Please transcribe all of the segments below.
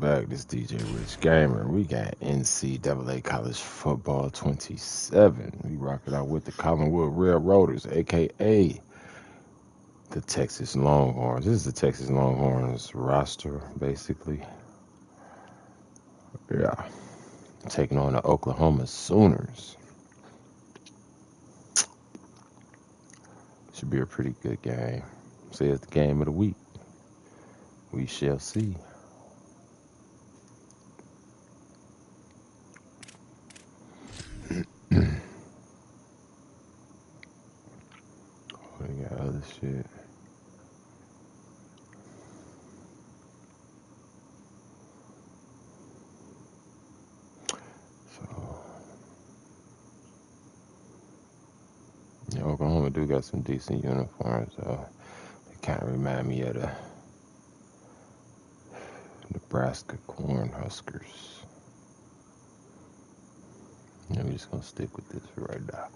back. This DJ Rich Gamer. We got NCAA College Football 27. We rock it out with the Collinwood Railroaders, aka the Texas Longhorns. This is the Texas Longhorns roster, basically. Yeah. Taking on the Oklahoma Sooners. Should be a pretty good game. Say it's the game of the week. We shall see. We got other shit. So, yeah, Oklahoma do got some decent uniforms, though. They kind of remind me of the Nebraska Cornhuskers. Yeah, we're just gonna stick with this for right now.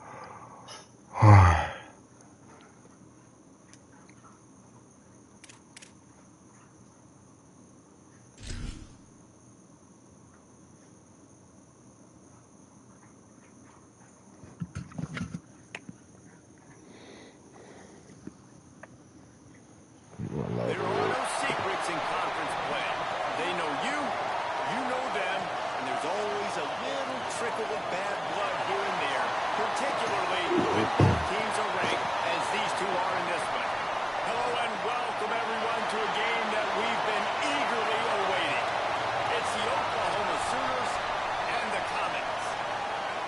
There are no secrets in conference play. They know you know them, and there's always a little trickle of bad blood here and there, particularly when both teams are ranked, as these two are in this one. Hello and welcome everyone to a game that we've been eagerly awaiting. It's the Oklahoma Sooners and the Comets.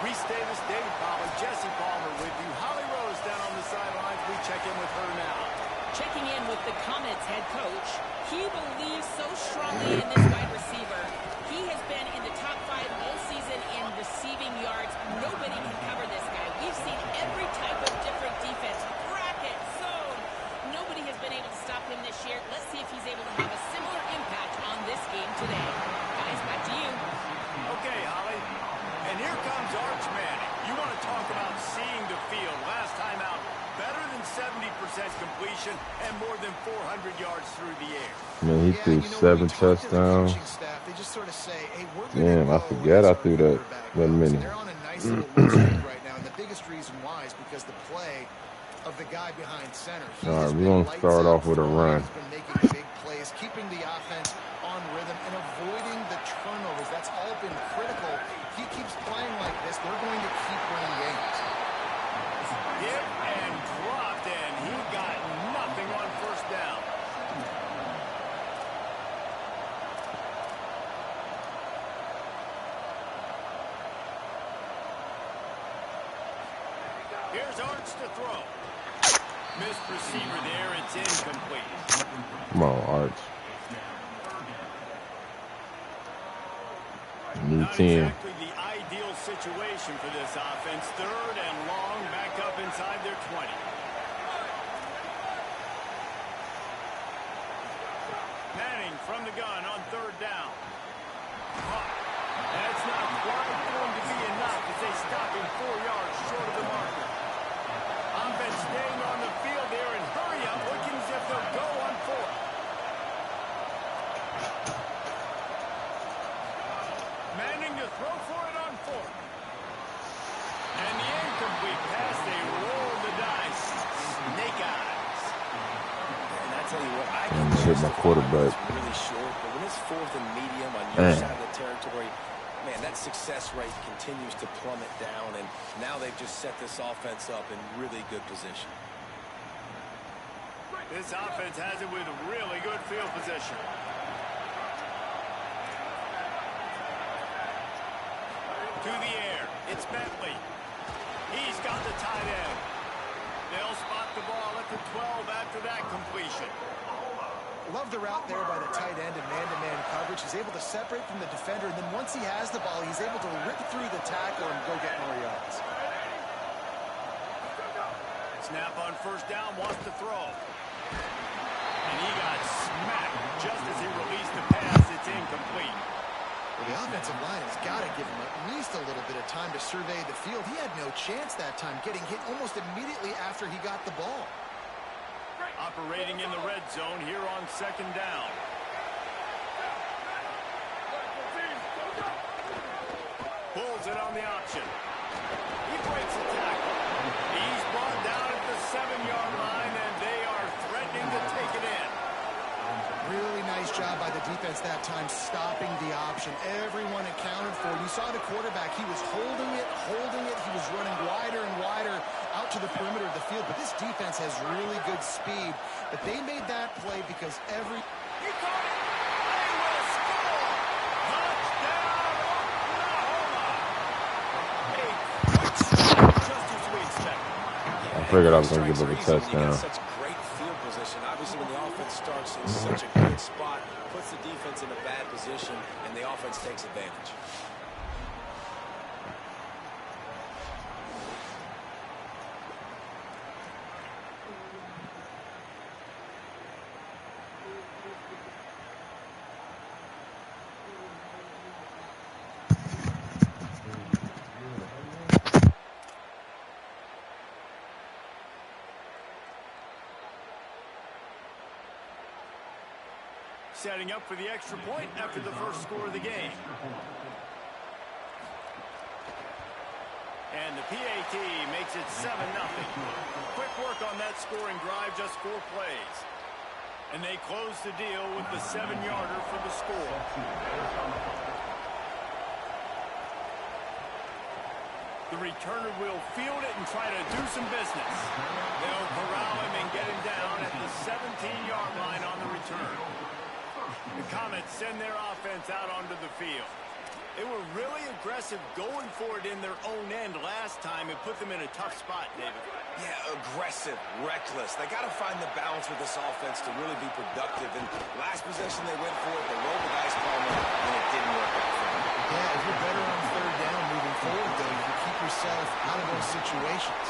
Reese Davis, David Pollard, Jesse Palmer with you. Holly Rose down on the sidelines. We check in with her now. Checking in with the Comets head coach. He believes so strongly in this wide receiver. He has been in the top 5 all season in receiving yards. Nobody can cover this guy. We've seen every type of different defense. Bracket, zone. Nobody has been able to stop him this year. Let's see if he's able to have a similar impact on this game today. Guys, back to you. Okay, Holly. And here comes Arch Manning. You want to talk about seeing the field. Last time out, better than 70% completion and more than 400 yards through the air. Man, he threw 7 touchdowns. Damn, I forgot I threw that many. They're on a nice little win streak right now, and the biggest reason why is because the play of the guy behind center. All right, we're going to start off with a run. He's been making big plays, keeping the offense on rhythm, and avoiding the turnovers. That's all been critical. He keeps playing like this, they're going to keep winning games. Hit and dropped, and he got nothing on first down. Here's Arch to throw. Missed receiver there, it's incomplete. Come on, Arch. New Not 10. exactly the ideal situation for this offense. 3rd and long, back up inside their 20. Manning from the gun on 3rd down. That's not quite going to be enough as they stop him 4 yards short of the marker. Offense staying on the field there, and hurry up, looking as if they'll go on 4th. Manning to throw for it on 4th. And the incomplete pass, they roll the dice. Snake eyes. And I tell you what, I can hit my quarterback. Really short, but when it's 4th and medium on your side of the territory, man, that success rate continues to plummet down, and now they've just set this offense up in really good position. This offense has it with really good field position. To the air, it's Bentley. He's got the tight end. They'll spot the ball at the 12 after that completion. Love the route there by the tight end and man-to-man coverage. He's able to separate from the defender, and then once he has the ball, he's able to rip through the tackle and go get more yards. Snap on first down, wants to throw. And he got smacked just as he released the pass. It's incomplete. Well, the offensive line has got to give him at least a little bit of time to survey the field. He had no chance that time, getting hit almost immediately after he got the ball. Operating in the red zone here on 2nd down. the option. He breaks the tackle. He's brought down at the 7-yard line, and they are threatening to take it in. Really nice job by the defense that time, stopping the option. Everyone accounted for it. You saw the quarterback. He was holding it. He was running wider and wider out to the perimeter of the field. But this defense has really good speed. But they made that play because every... He caught it. They will score. Touchdown, Oklahoma. A quick start, just as we expected. I figured I was going to give up a touchdown. Such great field position. Obviously, when the offense starts in such a good spot, puts the defense in a bad position, and the offense takes advantage. Setting up for the extra point after the first score of the game. And the PAT makes it 7-0. Quick work on that scoring drive, just 4 plays. And they close the deal with the 7-yarder for the score. The returner will field it and try to do some business. They'll corral him and get him down at the 17-yard line on the return. The Comets send their offense out onto the field. They were really aggressive going for it in their own end last time. It put them in a tough spot, David. Yeah, aggressive, reckless. They got to find the balance with this offense to really be productive. And last possession they went for it, they rolled the dice, Palmer, and it didn't work out for them. Yeah, if you're better on third down moving forward, though, you can keep yourself out of those situations.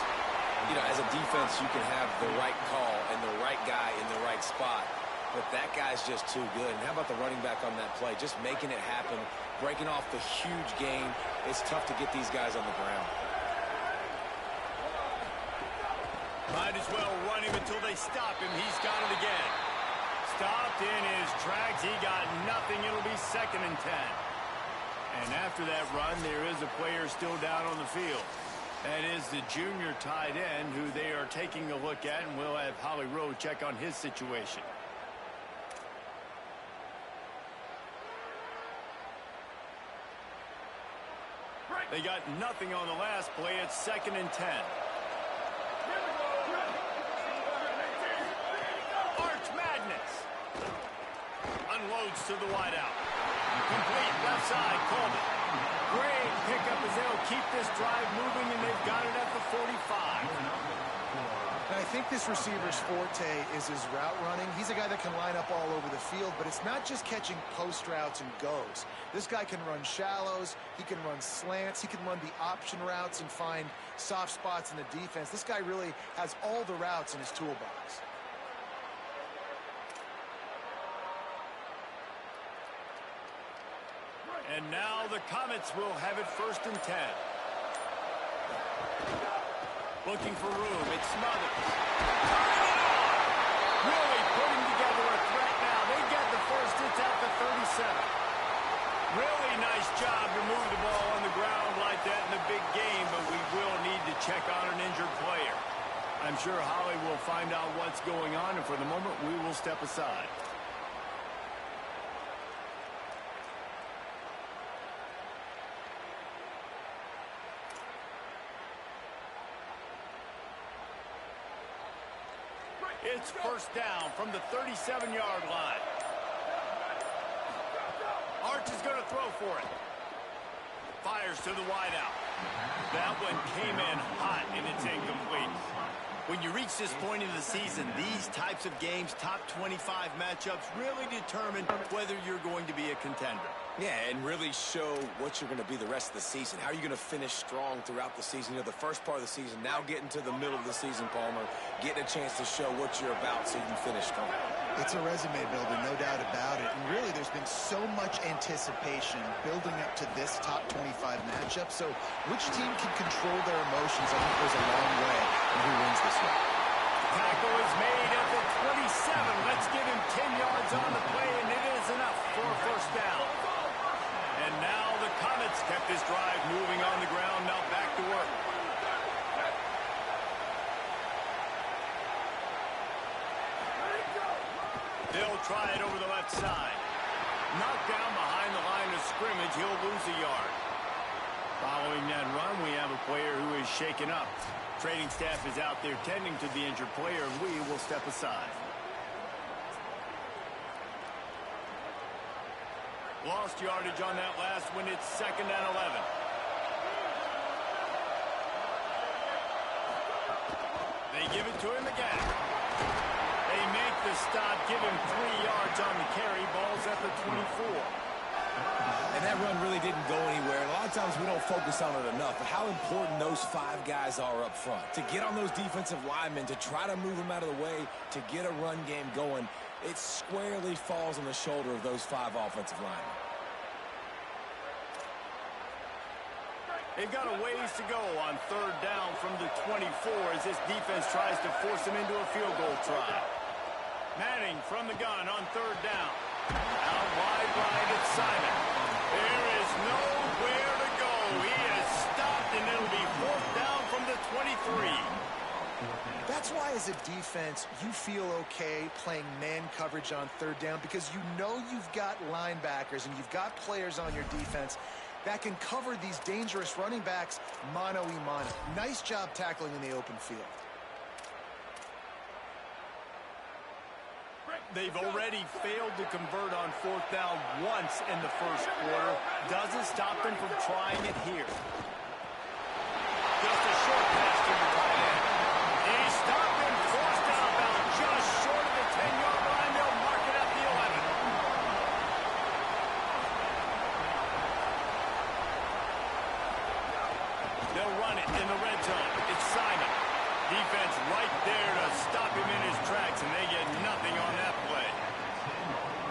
You know, as a defense, you can have the right call and the right guy in the right spot. But that guy's just too good. And how about the running back on that play? Just making it happen, breaking off the huge gain. It's tough to get these guys on the ground. Might as well run him until they stop him. He's got it again. Stopped in his tracks. He got nothing. It'll be 2nd and 10. And after that run, there is a player still down on the field. That is the junior tight end who they are taking a look at, and we'll have Holly Rowe check on his situation. They got nothing on the last play. It's 2nd and 10. Arch Madness. Unloads to the wideout. Complete left side, Coleman. Great pickup as they'll keep this drive moving, and they've got it at the 45. And I think this receiver's forte is his route running. He's a guy that can line up all over the field, but it's not just catching post routes and goes. This guy can run shallows, he can run slants, he can run the option routes and find soft spots in the defense. This guy really has all the routes in his toolbox. And now the Comets will have it 1st and 10. Looking for room. It's Smothers. Turning it on. Really putting together a threat now. They get the first. It's at the 37. Really nice job to move the ball on the ground like that in the big game, but we will need to check on an injured player. I'm sure Holly will find out what's going on, and for the moment, we will step aside. It's 1st down from the 37-yard line. Arch is going to throw for it. Fires to the wideout. That one came in hot, and it's incomplete. When you reach this point in the season, these types of games, top 25 matchups, really determine whether you're going to be a contender. Yeah, and really show what you're going to be the rest of the season. How are you going to finish strong throughout the season? You know, the first part of the season, now getting to the middle of the season, Palmer, getting a chance to show what you're about so you can finish strong. It's a resume builder, no doubt about it. And really, there's been so much anticipation building up to this top 25 matchup. So which team can control their emotions, I think, goes a long way in who wins this one. Tackle is made at the 27. Let's give him 10 yards on the play, and it is enough for a 1st down. And now the Comets kept this drive moving on the ground. try it over the left side. Knocked down behind the line of scrimmage. He'll lose a yard. Following that run, we have a player who is shaken up. Training staff is out there tending to the injured player, and we will step aside. Lost yardage on that last one. It's 2nd and 11. They give it to him again. They make the stop, give him 3 yards on the carry. Ball's at the 24. And that run really didn't go anywhere. A lot of times we don't focus on it enough, but how important those 5 guys are up front. To get on those defensive linemen, to try to move them out of the way, to get a run game going, it squarely falls on the shoulder of those 5 offensive linemen. They've got a ways to go on 3rd down from the 24 as this defense tries to force them into a field goal try. Manning from the gun on 3rd down. Out wide right, it's Simon. There is nowhere to go. He is stopped, and it'll be 4th down from the 23. That's why, as a defense, you feel okay playing man coverage on 3rd down, because you know you've got linebackers and you've got players on your defense that can cover these dangerous running backs mano-a-mano. Nice job tackling in the open field. They've already failed to convert on 4th down once in the 1st quarter. Doesn't stop them from trying it here. Just a short pass to the tight end. He stopped and forced out about just short of the 10-yard line. They'll mark it at the 11. They'll run it in the red zone. It's Simon. Defense right there to stop him in his tracks, and they get nothing on that play.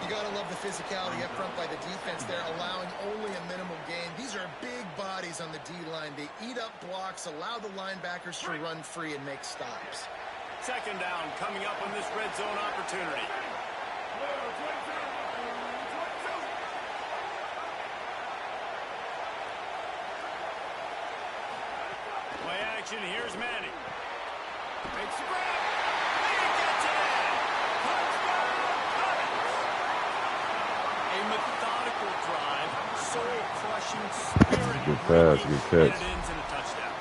You got to love the physicality up front by the defense there, allowing only a minimal gain. These are big bodies on the D-line. They eat up blocks, allow the linebackers to run free and make stops. 2nd down coming up on this red zone opportunity. Play action, here's Manning. Makes the grab. He gets it in. Touchdown, Collins. A methodical drive, soul-crushing, Good pass, good spirit-breaking, catch. and it ends in a touchdown.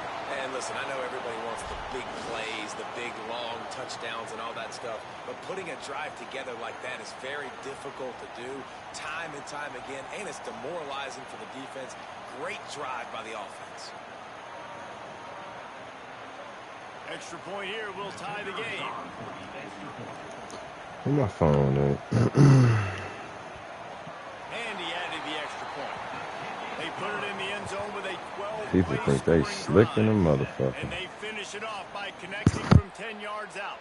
And listen, I know everybody wants the big plays, the big, long touchdowns and all that stuff, but putting a drive together like that is very difficult to do time and time again, and it's demoralizing for the defense. Great drive by the offense. Extra point here will tie the game. Where my phone at? And he added the extra point. They put it in the end zone with a 12-play People think they scoring slick in a drive. motherfucker. And they finish it off by connecting from 10 yards out.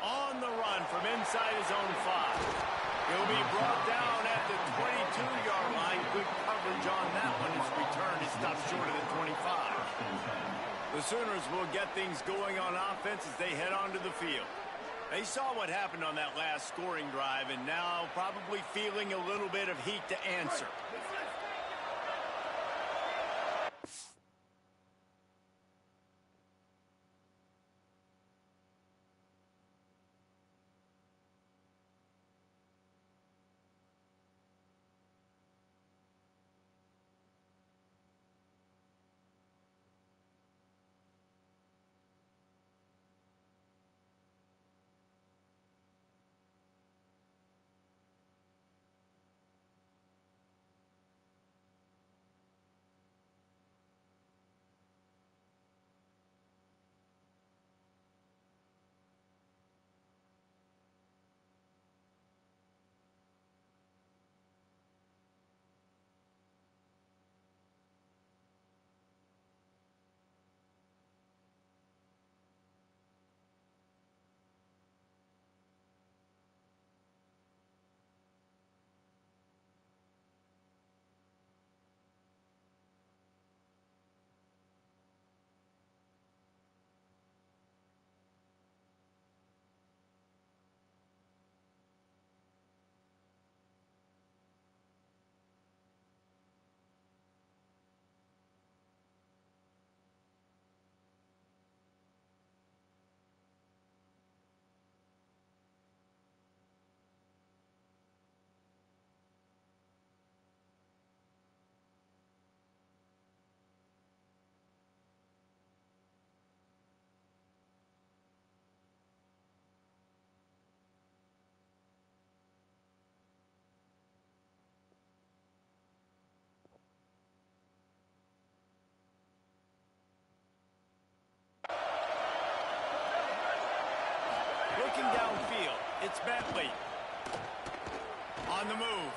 On the run from inside his own 5. He'll be brought down at the 22-yard line. Good coverage on that one. His return is stopped short of the 25. The Sooners will get things going on offense as they head onto the field. They saw what happened on that last scoring drive, and now probably feeling a little bit of heat to answer. It's Bentley. On the move.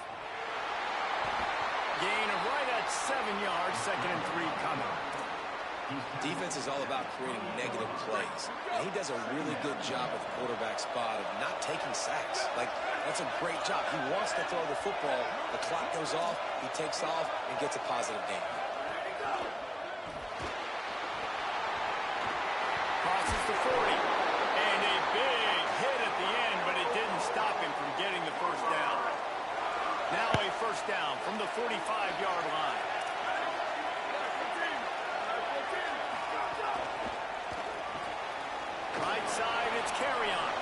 Gain of right at 7 yards. 2nd and 3 coming. Defense is all about creating negative plays. And he does a really good job with quarterback spot of not taking sacks. Like, that's a great job. He wants to throw the football. The clock goes off. He takes off and gets a positive gain. Crosses the 40. And a big hit at the end, but it didn't stop him from getting the first down. Now a first down from the 45-yard line. Right side, it's Carry-On.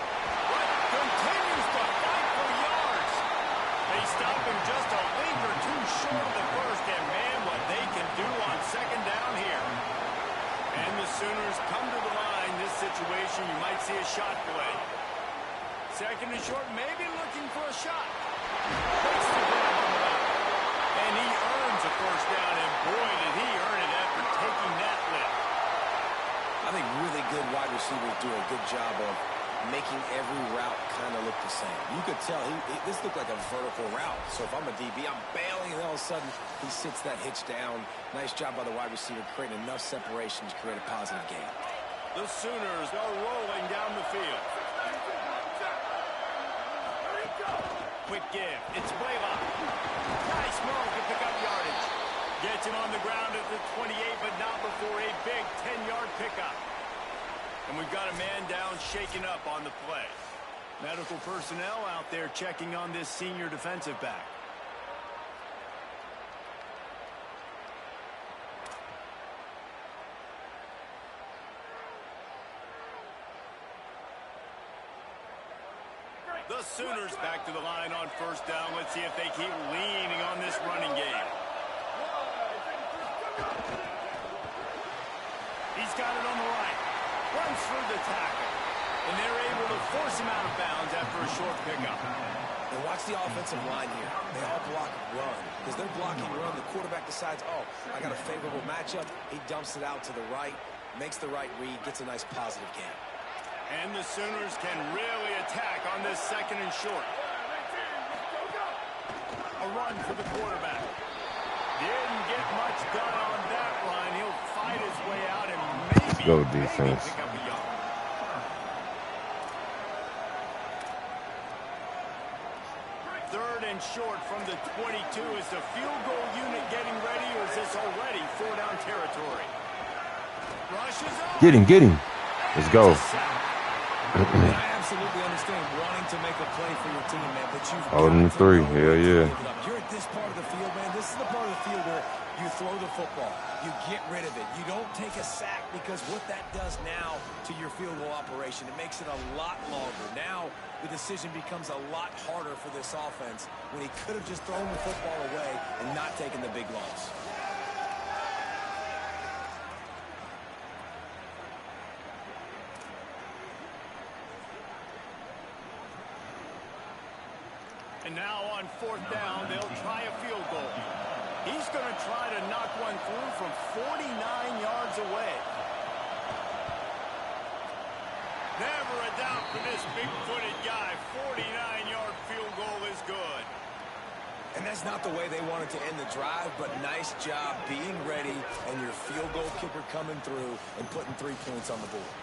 Continues to fight for yards. They stop him just a link or two short of the first, and man, what they can do on 2nd down here. And the Sooners come to the line. This situation, you might see a shot play. 2nd and short, maybe looking for a shot. Takes the grab on the back. And he earns a first down, and boy, did he earn it after taking that lift. I think really good wide receivers do a good job of making every route kind of look the same. You could tell this looked like a vertical route. So if I'm a DB, I'm bailing, and all of a sudden he sits that hitch down. Nice job by the wide receiver creating enough separation to create a positive gain. The Sooners are rolling down the field. Quick give. It's Blaylock. Nice move to pick up yardage. Gets him on the ground at the 28, but not before a big 10-yard pickup. And we've got a man down, shaken up on the play. Medical personnel out there checking on this senior defensive back. The Sooners back to the line on first down. Let's see if they keep leaning on this running game. He's got it on the right. Runs through the tackle. And they're able to force him out of bounds after a short pickup. And watch the offensive line here. They all block run. Because they're blocking run, the quarterback decides, oh, I got a favorable matchup. He dumps it out to the right, makes the right read, gets a nice positive gain. And the Sooners can really attack on this 2nd and short. A run for the quarterback. Didn't get much done on that run. He'll fight his way out and maybe, Go defense. pick up a yard. Third and short from the 22. Is the field goal unit getting ready, or is this already 4-down territory? Rushes up. Get him. Let's go. I absolutely understand wanting to make a play for your team, man, but you've Holding got to 3. know Hell when to yeah. give it up. You're at this part of the field, man. This is the part of the field where you throw the football. You get rid of it. You don't take a sack, because what that does now to your field goal operation, it makes it a lot longer. Now the decision becomes a lot harder for this offense when he could have just thrown the football away and not taken the big loss. And now on 4th down, they'll try a field goal. He's going to try to knock one through from 49 yards away. Never a doubt for this big-footed guy. 49-yard field goal is good. And that's not the way they wanted to end the drive, but nice job being ready and your field goal kicker coming through and putting 3 points on the board.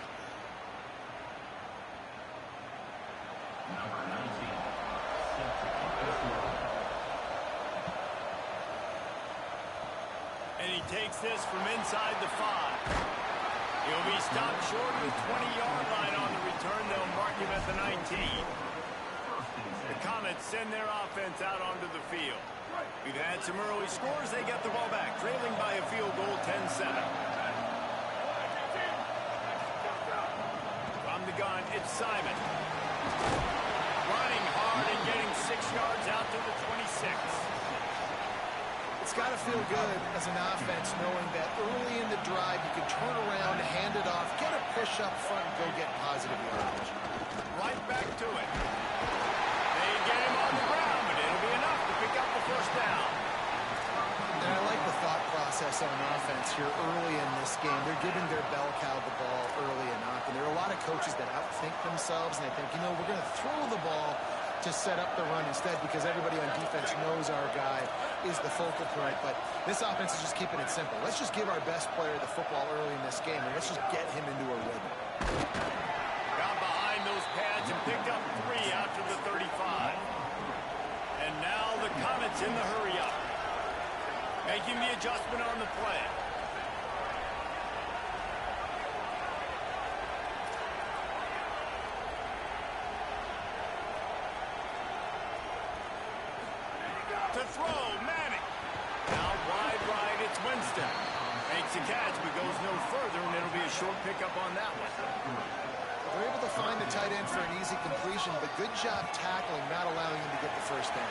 And he takes this from inside the 5. He'll be stopped short of the 20-yard line on the return. They'll mark him at the 19. The Comets send their offense out onto the field. We've had some early scores. They get the ball back, trailing by a field goal, 10-7. From the gun, it's Simon. Running hard and getting 6 yards out to the 26. It's got to feel good as an offense knowing that early in the drive you can turn around, hand it off, get a push up front, and go get positive yardage. Right back to it. They get him on the ground, but it'll be enough to pick up the first down. And I like the thought process on offense here early in this game. They're giving their bell cow the ball early enough. And there are a lot of coaches that outthink themselves, and they think, you know, we're going to throw the ball to set up the run instead because everybody on defense knows our guy is the focal point. But this offense is just keeping it simple. Let's just give our best player the football early in this game, and let's just get him into a rhythm. Got behind those pads and picked up 3 after the 35. And now the Comets in the hurry up. Making the adjustment on the play. To throw, Manning. Now wide right, it's Winston. Makes a catch, but goes no further, and it'll be a short pickup on that one. They're able to find the tight end for an easy completion, but good job tackling, not allowing him to get the first down.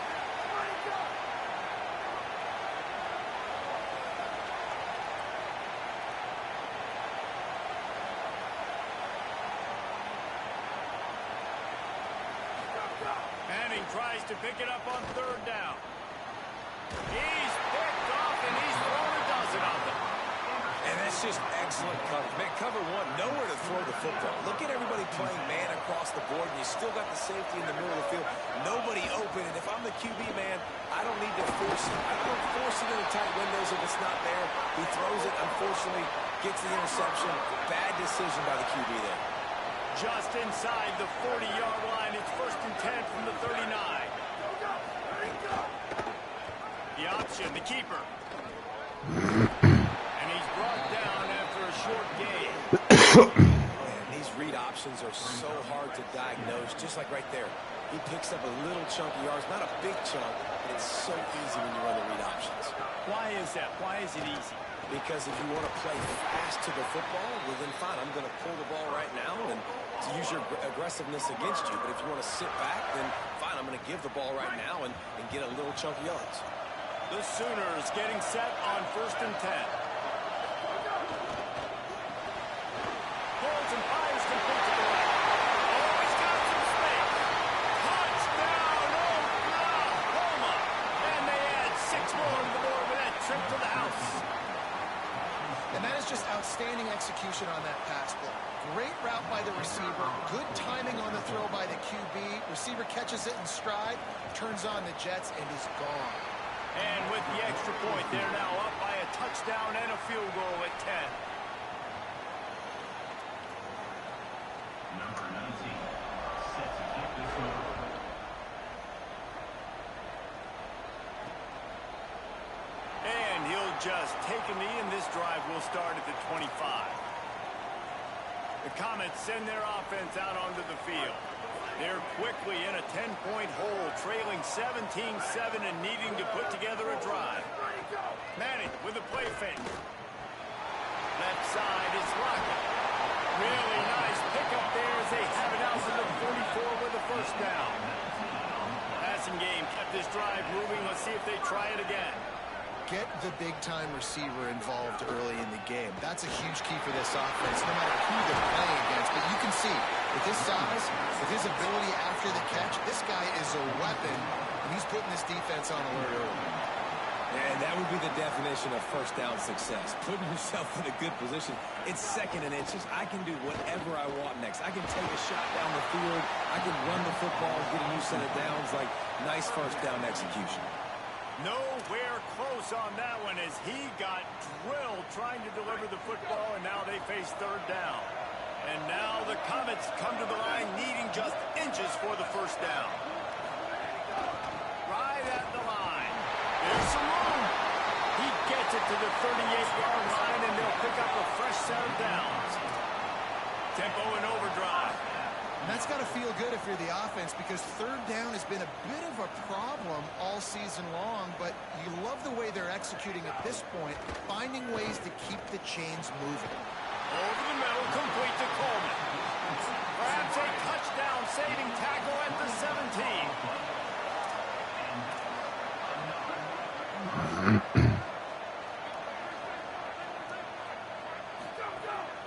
Manning tries to pick it up on 3rd down. He's picked off, and he's thrown a dozen of them. And that's just excellent coverage. Man, cover 1, nowhere to throw the football. Look at everybody playing man across the board, and you still got the safety in the middle of the field. Nobody open, and if I'm the QB, man, I don't need to force it. I don't force it in the tight windows if it's not there. He throws it, unfortunately, gets the interception. Bad decision by the QB there. Just inside the 40-yard line, it's 1st and 10 from the 39. The option, the keeper. And he's brought down after a short gain. And these read options are so hard to diagnose, just like right there. He picks up a little chunk of yards, not a big chunk, but it's so easy when you run the read options. Why is that? Why is it easy? Because if you want to play fast to the football, well then fine, I'm going to pull the ball right now and to use your aggressiveness against you. But if you want to sit back, then fine, I'm going to give the ball right now and get a little chunk of yards. The Sooners getting set on 1st and 10. Pulls and fires complete to the right. Oh, he's got some space. Touchdown, Oklahoma. And they add 6 more to the board with that trip to the house. And that is just outstanding execution on that pass play. Great route by the receiver. Good timing on the throw by the QB. Receiver catches it in stride, turns on the jets, and is gone. And with the extra point, they're now up by a touchdown and a field goal at 10. Number 19, set to kick this one. And he'll just take a knee, and this drive will start at the 25. The Comets send their offense out onto the field. They're quickly in a 10-point hole, trailing 17-7 and needing to put together a drive. Manning with a play fake. Left side is Rocket. Really nice pickup there as they have it out to the 44 with a 1st down. Passing game kept this drive moving. Let's see if they try it again. Get the big-time receiver involved early in the game. That's a huge key for this offense, no matter who they're playing against. But you can see, with his size, with his ability after the catch, this guy is a weapon, and he's putting this defense on alert early. And that would be the definition of 1st down success. Putting yourself in a good position. It's 2nd and inches. I can do whatever I want next. I can take a shot down the field. I can run the football, get a new set of downs. Like, nice 1st down execution. Nowhere close on that one as he got drilled trying to deliver the football, and now they face 3rd down. And now the Comets come to the line needing just inches for the 1st down. Right at the line. There's some room. He gets it to the 38-yard line, and they'll pick up a fresh set of downs. Tempo and overdrive. And that's got to feel good if you're the offense, because 3rd down has been a bit of a problem all season long, but you love the way they're executing at this point, finding ways to keep the chains moving. Over the middle, complete to Coleman. Perhaps a touchdown-saving tackle at the 17.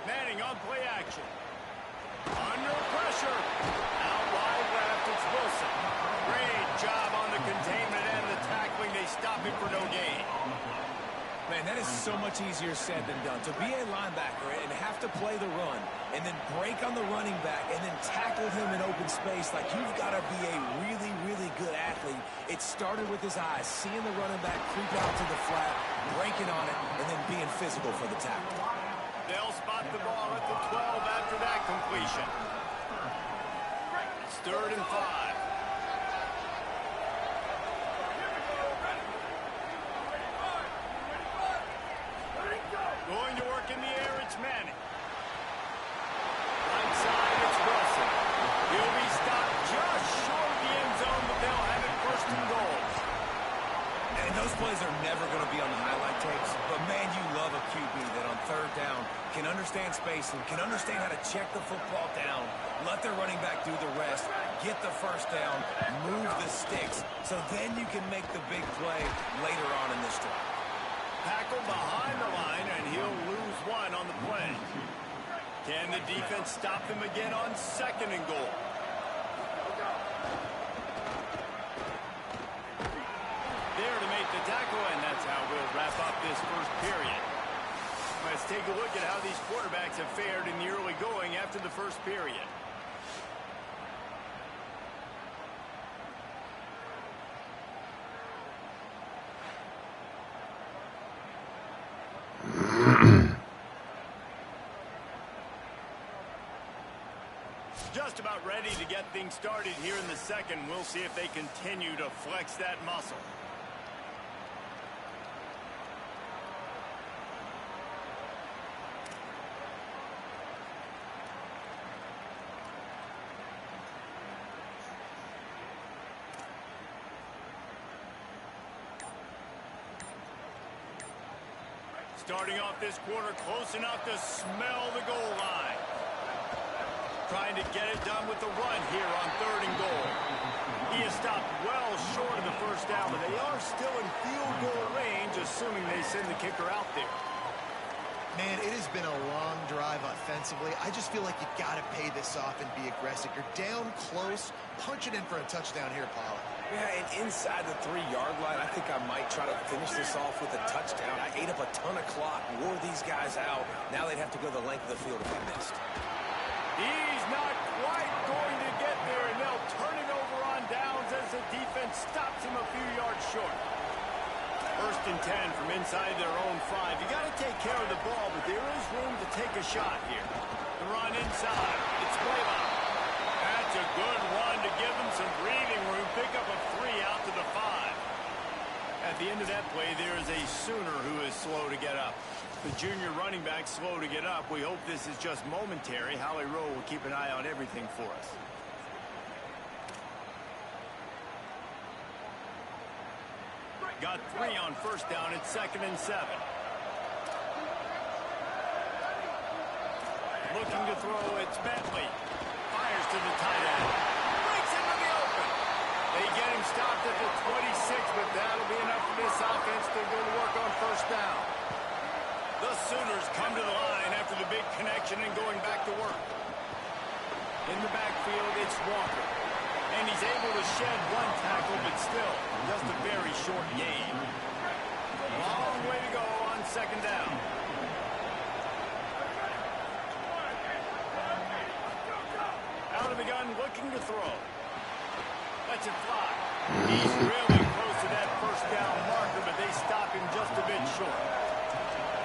Manning on play action. Under pressure. Out wide left, it's Wilson. Great job on the containment and the tackling. They stop him for no gain. Man, that is so much easier said than done. To be a linebacker and have to play the run and then break on the running back and then tackle him in open space, like, you've got to be a really, It started with his eyes, seeing the running back creep out to the flat, breaking on it, and then being physical for the tackle. They'll spot the ball at the 12 after that completion. It's 3rd and 5. Going to work in the air, it's Manning. Right side, it's Wilson. He'll be stopped just short of the end zone, but they'll have it 1st and goal. And those plays are never going to be on the highlight tapes, but man, you love a QB that on 3rd down can understand spacing, can understand how to check the football down, let their running back do the rest, get the 1st down, move the sticks, so then you can make the big play later on in this drive. Tackle behind the line, and he'll lose 1 on the play. Can the defense stop him again on 2nd and goal? There to make the tackle, and that's how we'll wrap up this 1st period. Let's take a look at how these quarterbacks have fared in the early going after the 1st period. Just about ready to get things started here in the 2nd. We'll see if they continue to flex that muscle. Starting off this quarter close enough to smell the goal line. Trying to get it done with the run here on 3rd and goal. He is stopped well short of the 1st down, but they are still in field goal range, assuming they send the kicker out there. Man, it has been a long drive offensively. I just feel like you got to pay this off and be aggressive. You're down close. Punch it in for a touchdown here, Paul. Yeah, and inside the 3-yard line, I think I might try to finish this off with a touchdown. I ate up a ton of clock, wore these guys out. Now they'd have to go the length of the field if I missed. He's not quite going to get there, and they'll turn it over on downs as the defense stops him a few yards short. 1st and 10 from inside their own 5. You got to take care of the ball, but there is room to take a shot here. The run inside. It's Blaylock. That's a good run to give them some breathing room. Pick up a 3 out to the 5. At the end of that play, there is a Sooner who is slow to get up. The junior running back slow to get up. We hope this is just momentary. Howie Rowe will keep an eye on everything for us. Got 3 on 1st down. It's 2nd and 7. Looking to throw. It's Bentley. Fires to the tight end. Breaks into the open. They get him stopped at the 26, but that'll be enough for this offense to go to work on 1st down. The Sooners come to the line after the big connection and going back to work. In the backfield, it's Walker. And he's able to shed 1 tackle, but still, just a very short gain. Long way to go on 2nd down. Out of the gun, looking to throw. Lets it fly. He's really close to that 1st down marker, but they stop him just a bit short.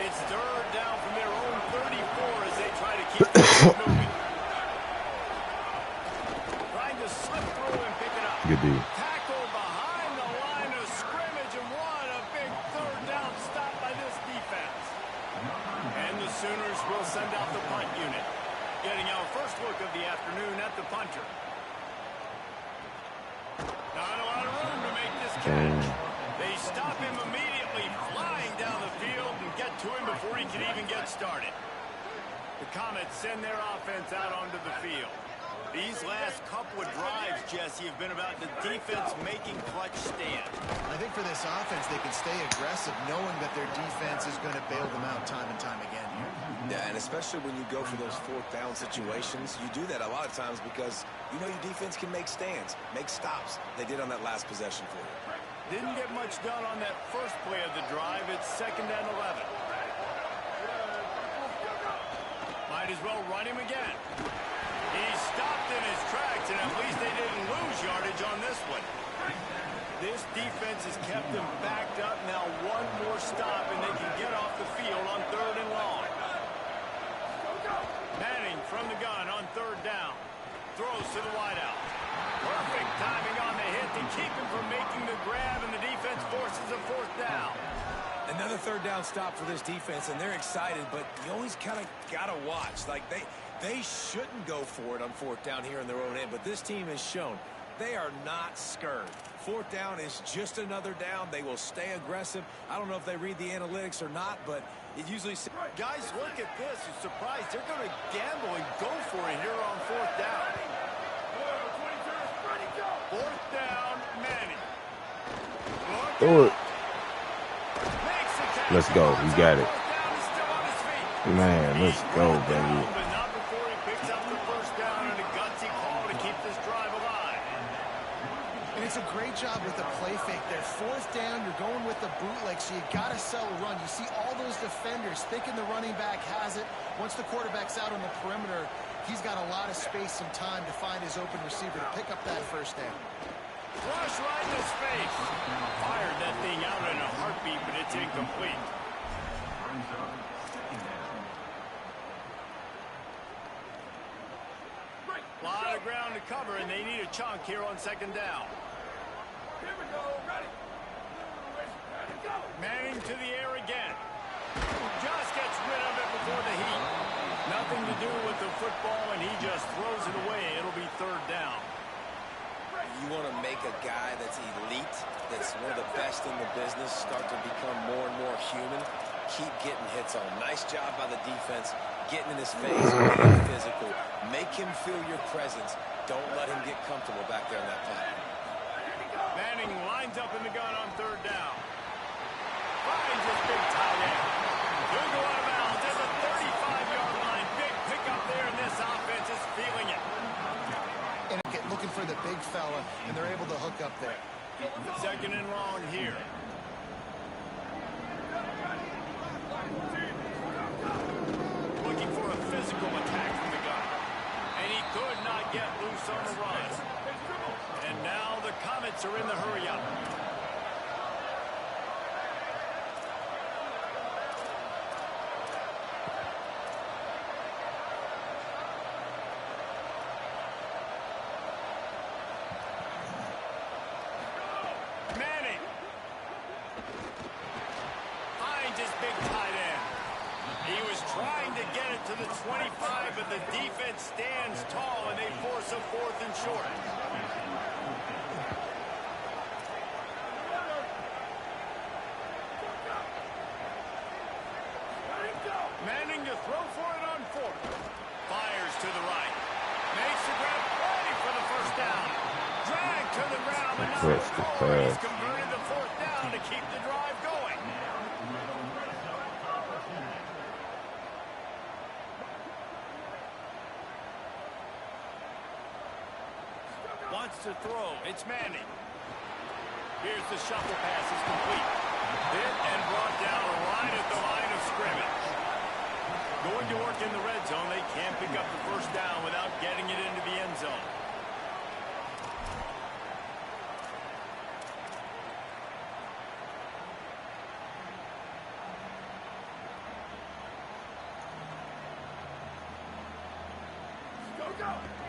It's 3rd down from their own 34 as they try to keep things moving. Trying to slip through and pick it up. Good deal. Tackle behind the line of scrimmage, and a big 3rd down stop by this defense. And the Sooners will send out the punt unit. Getting our first look of the afternoon at the punter. Not a lot of room to make this catch. They stop him immediately, flying down the field and get to him before he can even get started. The Comets send their offense out onto the field. These last couple of drives, Jesse, have been about the defense making clutch stands. I think for this offense, they can stay aggressive knowing that their defense is going to bail them out time and time again here. Yeah, and especially when you go for those 4th down situations, you do that a lot of times because you know your defense can make stands, make stops. They did on that last possession for you. Didn't get much done on that first play of the drive. It's 2nd and 11. Might as well run him again. He stopped in his tracks, and at least they didn't lose yardage on this one. This defense has kept them backed up. Now one more stop, and they can get off the field on 3rd and long. Manning from the gun on 3rd down. Throws to the wideout. Perfect timing on the hit to keep him from making the grab, and the defense forces a 4th down. Another 3rd down stop for this defense, and they're excited, but you always kind of got to watch. Like, they shouldn't go for it on 4th down here in their own end, but this team has shown they are not scared. 4th down is just another down. They will stay aggressive. I don't know if they read the analytics or not, but it usually... Guys, look at this. You're surprised. They're going to gamble and go for it here on 4th down. 4th down, Manning. Do it. Let's go. We got it. Man, let's go, baby. But not before he picks up the 1st down and a gutsy call to keep this drive alive. And it's a great job with the play fake there. 4th down, you're going with the bootleg, so you got to sell a run. You see all those defenders thinking the running back has it. Once the quarterback's out on the perimeter, he's got a lot of space and time to find his open receiver to pick up that 1st down. Rush right in his face. Fired that thing out in a heartbeat, but it's incomplete. A lot of ground to cover, and they need a chunk here on 2nd down. Here we go. Ready. Manning to the air again. Just gets rid of it before the heat. Nothing to do with the football, and he just throws it away. It'll be 3rd down. You want to make a guy that's elite, that's one of the best in the business, start to become more and more human. Keep getting hits on. Nice job by the defense, getting in his face, being physical. Make him feel your presence. Don't let him get comfortable back there in that pocket. Manning lines up in the gun on 3rd down. Finds his big tight end. He'll go out of bounds at the 35-yard line. Big pickup there, and this offense is feeling it. And looking for the big fella, and they're able to hook up there. 2nd and long here. Looking for a physical attack from the gun. And he could not get loose on the run. And now the Comets are in the hurry-up. Manning finds his big tight end. He was trying to get it to the 25, but the defense stands tall, and they force a 4th and short. Manning to throw for it on 4th. Fires to the right. Makes the grab, ready for the 1st down. Drag to the ground, but not That's the before he's pass. converted the 4th down to keep the drive going. Wants to throw. It's Manning. Here's the shuffle pass. It's complete. Hit and brought down right at the line of scrimmage. Going to work in the red zone. They can't pick up the 1st down without getting it into the end zone.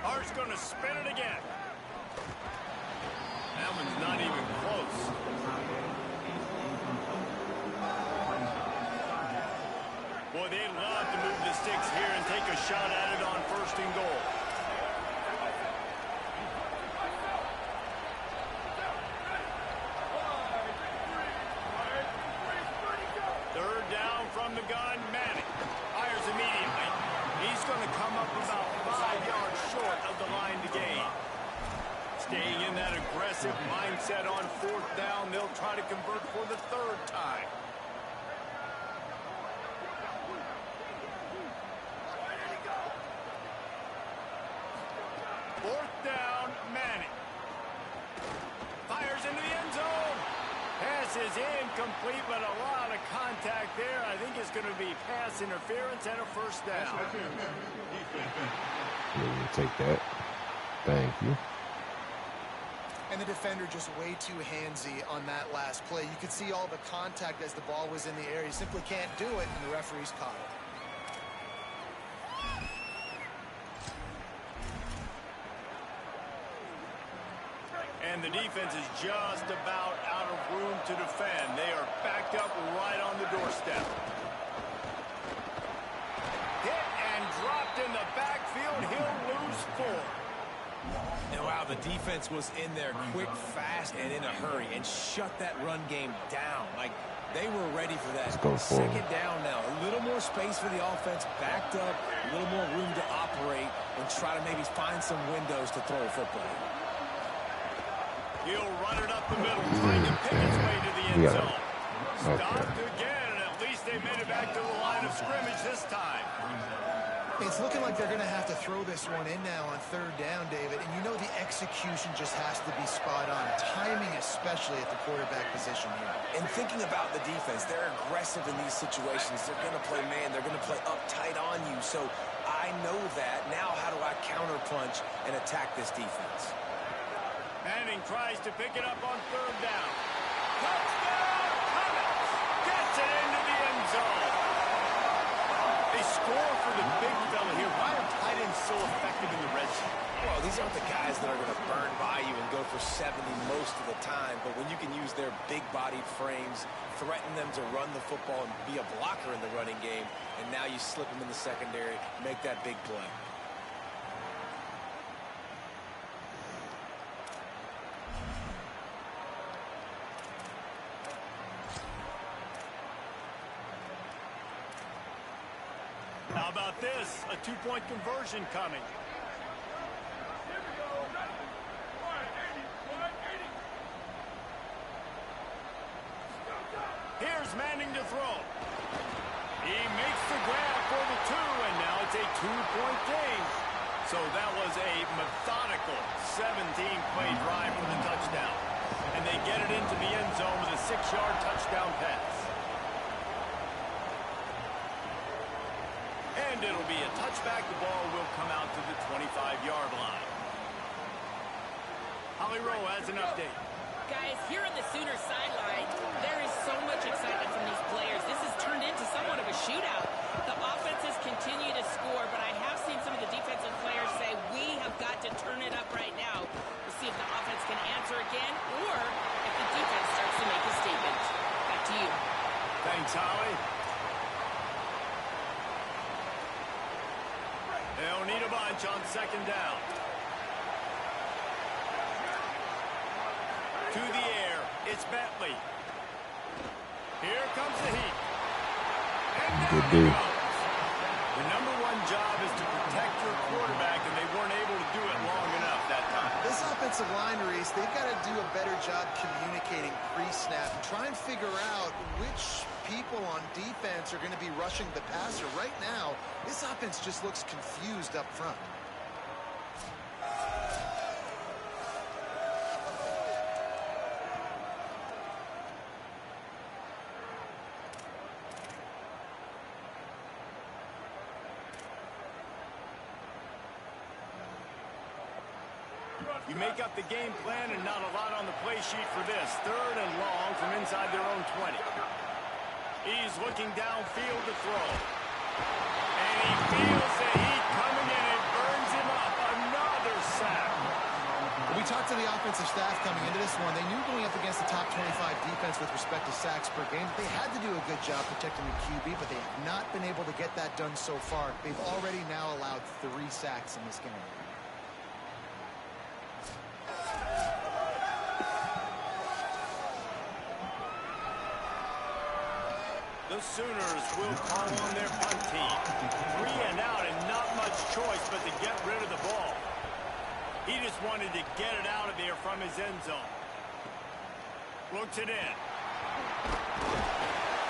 Hart's going to spin it again. That one's not even close. Boy, they'd love to move the sticks here and take a shot at it on 1st and goal. Third down from the gun, Manning. Fires immediately. He's going to come up about 5 yards short of the line to gain. Staying in that aggressive mindset on 4th down, they'll try to convert for the 3rd time. Fourth down, Manning. Fires into the end zone. Pass is incomplete, but a lot of contact there. I think it's going to be pass interference and a 1st down. We'll take that. Thank you. And the defender just way too handsy on that last play. You could see all the contact as the ball was in the air. He simply can't do it, and the referee's caught it. And the defense is just about out of room to defend. They are backed up right on the doorstep. Hit and dropped in the backfield. He'll lose 4. And wow, the defense was in there quick, fast, and in a hurry and shut that run game down. Like, they were ready for that. Let's go forward. Second down now. A little more space for the offense, backed up, a little more room to operate and try to maybe find some windows to throw a football. He'll run it up the middle, trying to pick its way to the end zone. Stopped again, and at least they made it back to the line of scrimmage this time. It's looking like they're going to have to throw this one in now on 3rd down, David. And you know the execution just has to be spot on. Timing especially at the quarterback position here. And thinking about the defense, they're aggressive in these situations. They're going to play man. They're going to play uptight on you. So I know that. Now how do I counterpunch and attack this defense? Manning tries to pick it up on 3rd down. Touchdown, Cummins! Gets it into the end zone. They score for the big fella here. Why are tight ends so effective in the red zone? Well, these aren't the guys that are going to burn by you and go for 70 most of the time, but when you can use their big-bodied frames, threaten them to run the football and be a blocker in the running game, and now you slip them in the secondary, make that big play. How about this? A 2-point conversion coming. Here's Manning to throw. He makes the grab for the 2, and now it's a 2-point game. So that was a methodical 17-play drive for the touchdown. And they get it into the end zone with a 6-yard touchdown pass. And it'll be a touchback. The ball will come out to the 25-yard line. Holly Rowe has an update. Guys, here on the Sooners sideline, there is so much excitement from these players. This has turned into somewhat of a shootout. The offenses continue to score, but I have seen some of the defensive players say, we have got to turn it up right now to see if the offense can answer again or if the defense starts to make a statement. Back to you. Thanks, Holly. They'll need a bunch on 2nd down. To the air, it's Bentley. Here comes the heat. And down he goes. The #1 job is to protect your quarterback, and they weren't able to do it long enough that time. This offensive line, Reese, they've got to do a better job communicating pre-snap and try and figure out which people on defense are going to be rushing the passer. Right now, this offense just looks confused up front. You make up the game plan and not a lot on the play sheet for this. 3rd and long from inside their own 20. He's looking downfield to throw. And he feels the heat coming in. It burns him up. Another sack. We talked to the offensive staff coming into this one. They knew going up against the top 25 defense with respect to sacks per game, they had to do a good job protecting the QB, but they have not been able to get that done so far. They've already now allowed 3 sacks in this game. The Sooners will call on their punt team. 3 and out and not much choice but to get rid of the ball. He just wanted to get it out of there from his end zone. Looks it in.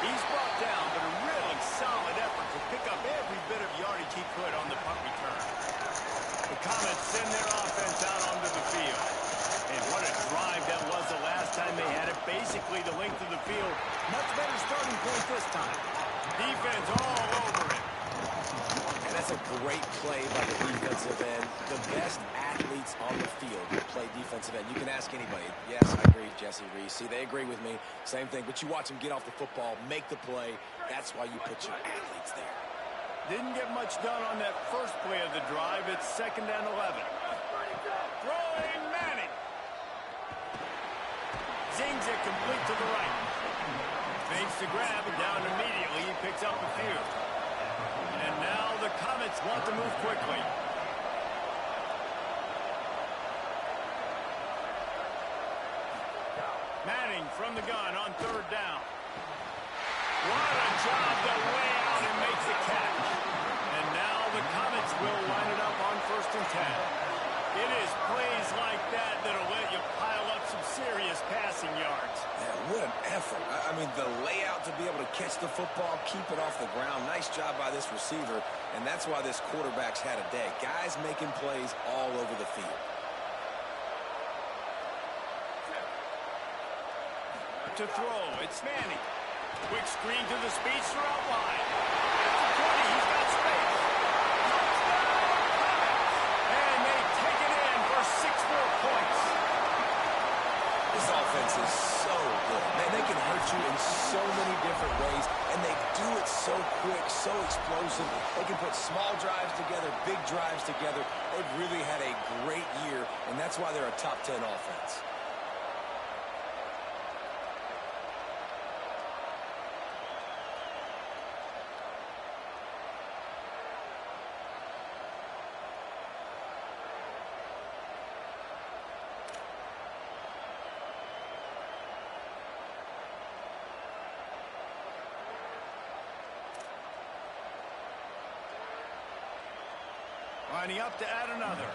He's brought down, but a really solid effort to pick up every bit of yardage he could on the punt return. The Comets send their offense out onto the field. And what a drive that was the last time they had it. Basically the length of the field. Much better starting point this time. Defense all over it. And that's a great play by the defensive end. The best athletes on the field play defensive end. You can ask anybody. Yes, I agree, Jesse Reese. See, they agree with me. Same thing. But you watch them get off the football, make the play. That's why you put your athletes there. Didn't get much done on that first play of the drive. It's 2nd and 11. Throwing Manning. Zings it complete to the right. Makes the grab and down immediately. He picks up a few. And now the Comets want to move quickly. Manning from the gun on 3rd down. What a job to lay out and make the catch. And now the Comets will line it up on 1st and 10. It is plays like that that'll let you pile up some serious passing yards. Yeah, what an effort. I mean, the layout to be able to catch the football, keep it off the ground. Nice job by this receiver, and that's why this quarterback's had a day. Guys making plays all over the field. To throw, it's Manning. Quick screen to the speedster out wide. At the 20, he's got space. And they take it in for 6 more points. This offense is so good. Man, they can hurt you in so many different ways, and they do it so quick, so explosive. They can put small drives together, big drives together. They've really had a great year, and that's why they're a top 10 offense. Lining up to add another.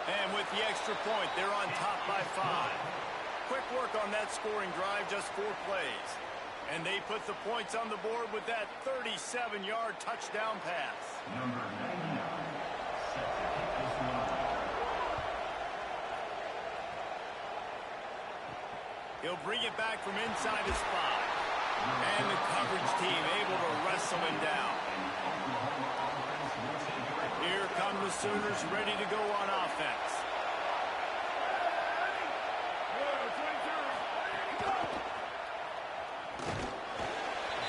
And with the extra point, they're on top by 5. Quick work on that scoring drive, just 4 plays. And they put the points on the board with that 37-yard touchdown pass. Number 99, set to kick this one off. He'll bring it back from inside his 5. And the coverage team able to wrestle him down. Here come the Sooners ready to go on offense.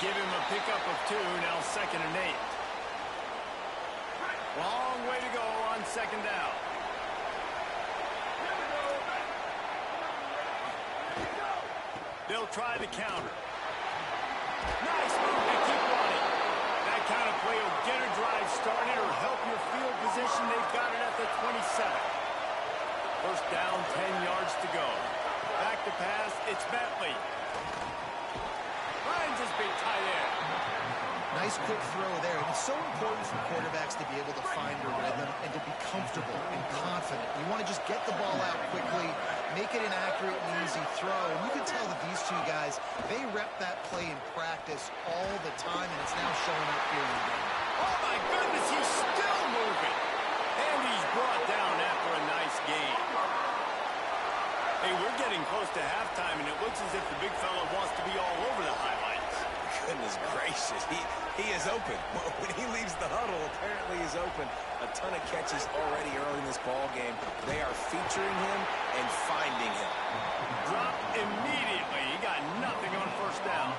Give him a pickup of 2, now 2nd and 8. Long way to go on 2nd down. They'll try the counter. Nice move to keep running. That kind of play will get a drive started or help your field position. They've got it at the 27. 1st down, 10 yards to go. Back to pass, it's Bentley. Finds his big tight end. Nice quick throw there. It's so important for quarterbacks to be able to find a rhythm and to be comfortable and confident. You want to just get the ball out quickly, make it an accurate and easy throw. And you can tell that these two guys, they rep that play in practice all the time, and it's now showing up here in the game. Oh, my goodness, he's still moving. And he's brought down after a nice gain. Hey, we're getting close to halftime, and it looks as if the big fella wants to be all over the highlights. Goodness gracious, he is open. When he leaves the huddle, apparently he's open. A ton of catches already early in this ball game. They are featuring him and finding him. Dropped immediately. He got nothing on 1st down.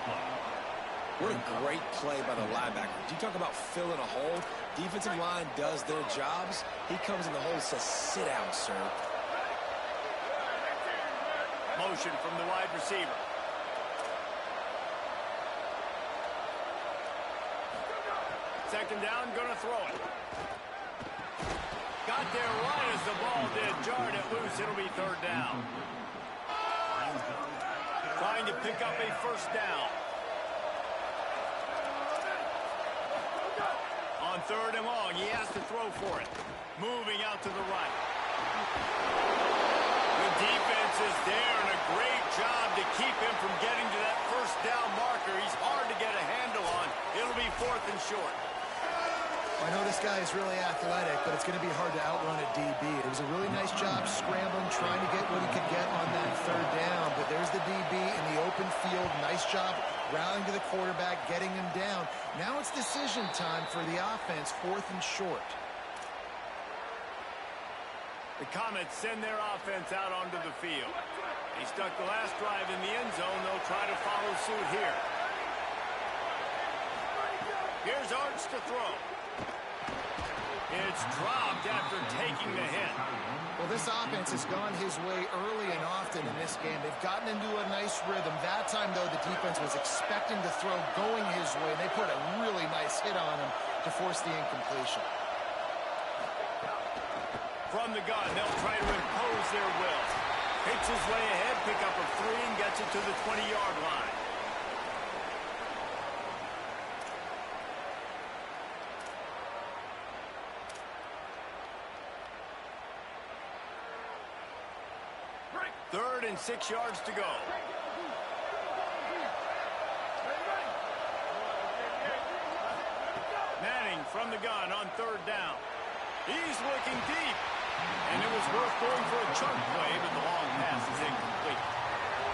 What a great play by the linebacker. You talk about filling a hole. Defensive line does their jobs. He comes in the hole and says, "Sit down, sir." Motion from the wide receiver. Second down, gonna throw it. Got there right as the ball did. Jarred it loose. It'll be 3rd down. Trying to pick up a 1st down. On 3rd and long, he has to throw for it. Moving out to the right. The defense is there, and a great job to keep him from getting to that 1st down marker. He's hard to get a handle on. It'll be 4th and short. I know this guy is really athletic, but it's going to be hard to outrun a DB. It was a really nice job scrambling, trying to get what he could get on that third down. But there's the DB in the open field. Nice job rallying to the quarterback, getting him down. Now it's decision time for the offense, 4th and short. The Comets send their offense out onto the field. They stuck the last drive in the end zone. They'll try to follow suit here. Here's Arch to throw. It's dropped after taking the hit. Well, this offense has gone his way early and often in this game. They've gotten into a nice rhythm. That time, though, the defense was expecting to throw going his way. They put a really nice hit on him to force the incompletion. From the gun, they'll try to impose their will. Hits his way ahead, pick up a 3, and gets it to the 20-yard line. Third and 6 yards to go. Manning from the gun on 3rd down. He's looking deep. And it was worth going for a chunk play, but the long pass is incomplete.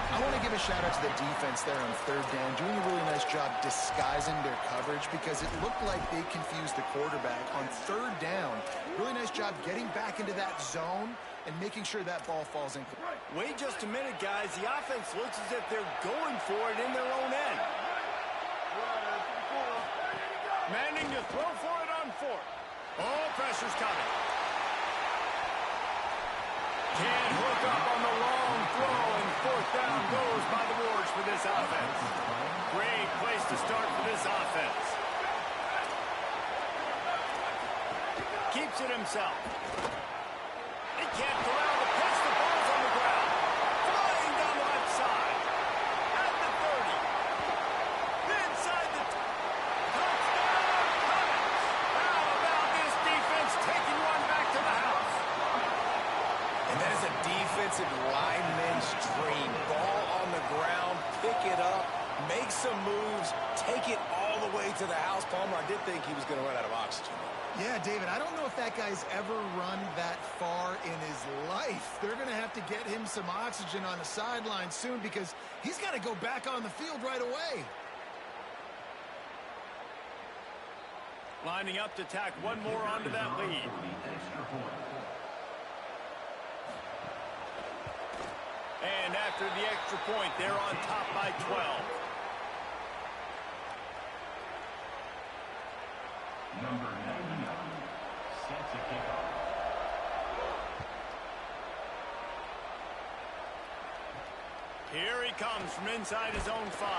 I want to give a shout-out to the defense there on 3rd down, doing a really nice job disguising their coverage because it looked like they confused the quarterback on 3rd down. Really nice job getting back into that zone and making sure that ball falls in. Wait just a minute, guys. The offense looks as if they're going for it in their own end. Manning to throw for it on 4th. Oh, pressure's coming. Can't hook up on the long throw, and 4th down goes by the boards for this offense. Great place to start for this offense. Keeps it himself. He can't corral the pitch. The ball's on the ground. Flying down the left side. At the 30. Inside the touchdown. How about this defense taking one back to the house? And that is a defensive lineman's dream. Ball on the ground, pick it up, make some moves, take it all the way to the house. Palmer, I did think he was going to run out of oxygen. Yeah, David, I don't know if that guy's ever run that far in his life. They're going to have to get him some oxygen on the sideline soon because he's got to go back on the field right away. Lining up to tack one more onto that lead. And after the extra point, they're on top by 12. Number 99 set to kick off. Here he comes from inside his own 5.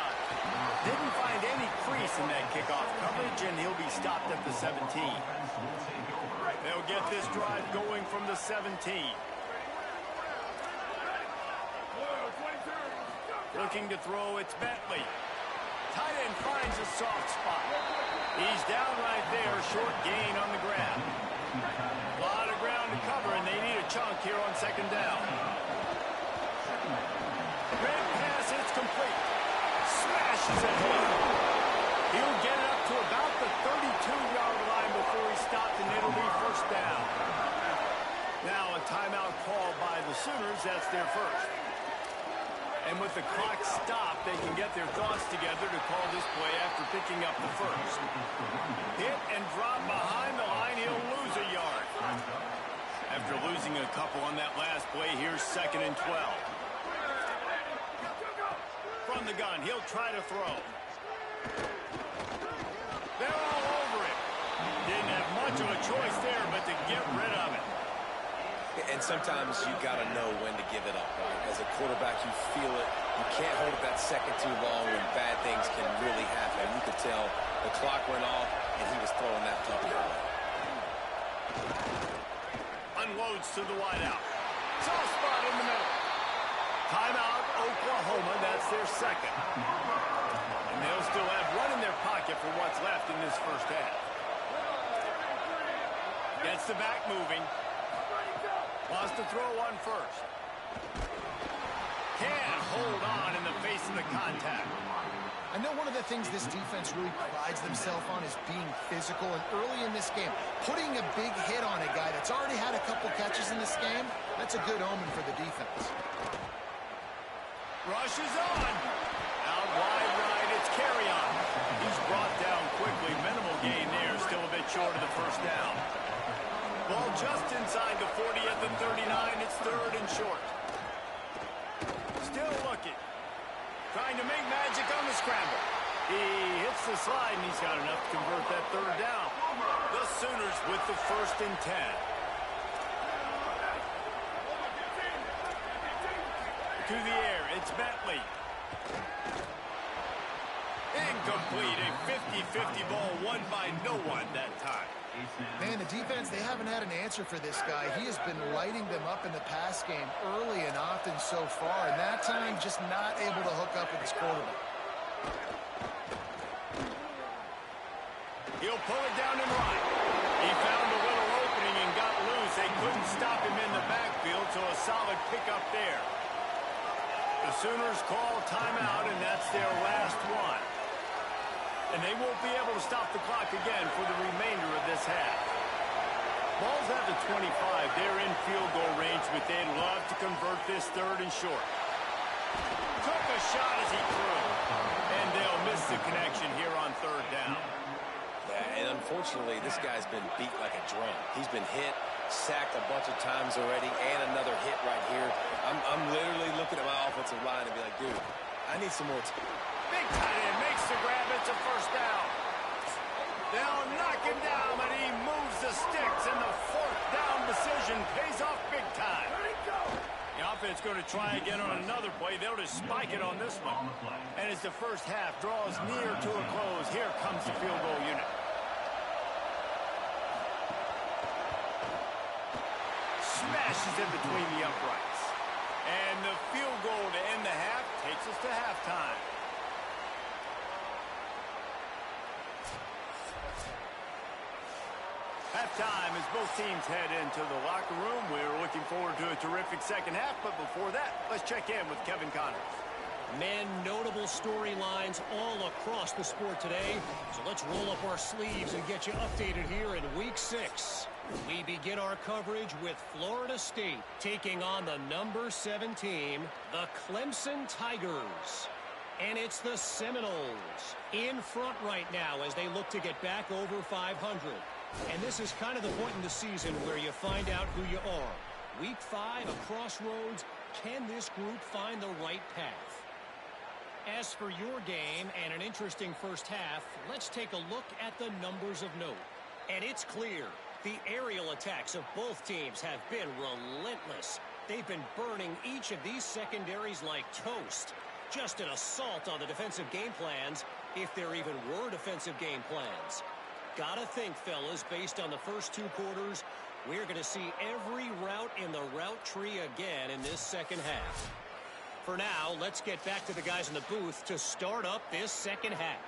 Didn't find any crease in that kickoff coverage, and he'll be stopped at the 17. They'll get this drive going from the 17. Looking to throw, it's Bentley. Tight end finds a soft spot. He's down right there, short gain on the grab. A lot of ground to cover, and they need a chunk here on 2nd down. Red pass, it's complete. Smashes ahead. He'll get it up to about the 32-yard line before he stopped, and it'll be 1st down. Now a timeout called by the Sooners. That's their first. And with the clock stopped, they can get their thoughts together to call this play after picking up the first. Hit and drop behind the line, he'll lose a yard. After losing a couple on that last play, here's 2nd and 12. From the gun, he'll try to throw. They're all over it. Didn't have much of a choice there, but to get rid of it. And sometimes you got to know when to give it up, right? As a quarterback, you feel it. You can't hold it that second too long when bad things can really happen. You could tell the clock went off, and he was throwing that puppy away. Unloads to the wideout. Soft spot in the middle. Timeout, Oklahoma. That's their 2nd. And they'll still have one in their pocket for what's left in this first half. Gets the back moving. Wants to throw one first. Can't hold on in the face of the contact. I know one of the things this defense really prides themselves on is being physical, and early in this game, putting a big hit on a guy that's already had a couple catches in this game, that's a good omen for the defense. Rush is on. Out wide right, it's carry on. He's brought down quickly. Minimal gain there, still a bit short of the first down. Ball just inside the 40 at the 39. It's third and short. Still looking. Trying to make magic on the scramble. He hits the slide, and he's got enough to convert that third down. The Sooners with the 1st and 10. To the air, it's Bentley. Incomplete, a 50-50 ball won by no one that time. Man, the defense, they haven't had an answer for this guy. He has been lighting them up in the pass game early and often so far, and that time just not able to hook up with his quarterback. He'll pull it down and right. He found a little opening and got loose. They couldn't stop him in the backfield, so a solid pickup there. The Sooners call timeout, and that's their last one. And they won't be able to stop the clock again for the remainder of this half. Ball's at the 25. They're in field goal range, but they'd love to convert this third and short. Took a shot as he threw. And they'll miss the connection here on third down. Yeah, and unfortunately, this guy's been beat like a drum. He's been hit, sacked a bunch of times already, and another hit right here. I'm literally looking at my offensive line and be like, dude, I need some more time. Big tight end makes the grab. It's a first down. They'll knock him down, but he moves the sticks, and the 4th down decision pays off big time. The offense going to try again on another play. They'll just spike it on this one. And as the first half draws near to a close, here comes the field goal unit. Smashes in between the uprights. And the field goal to end the half takes us to halftime. Halftime as both teams head into the locker room. We're looking forward to a terrific second half, but before that, let's check in with Kevin Connors. Man, notable storylines all across the sport today. So let's roll up our sleeves and get you updated here in Week 6. We begin our coverage with Florida State taking on the number 7 team, the Clemson Tigers. And it's the Seminoles in front right now as they look to get back over 500. And this is kind of the point in the season where you find out who you are. Week 5, a crossroads. Can this group find the right path? As for your game and an interesting first half, let's take a look at the numbers of note. And it's clear, the aerial attacks of both teams have been relentless. They've been burning each of these secondaries like toast. Just an assault on the defensive game plans, if there even were defensive game plans. Gotta think, fellas, based on the first 2 quarters, we're going to see every route in the route tree again in this second half. For now, let's get back to the guys in the booth to start up this second half.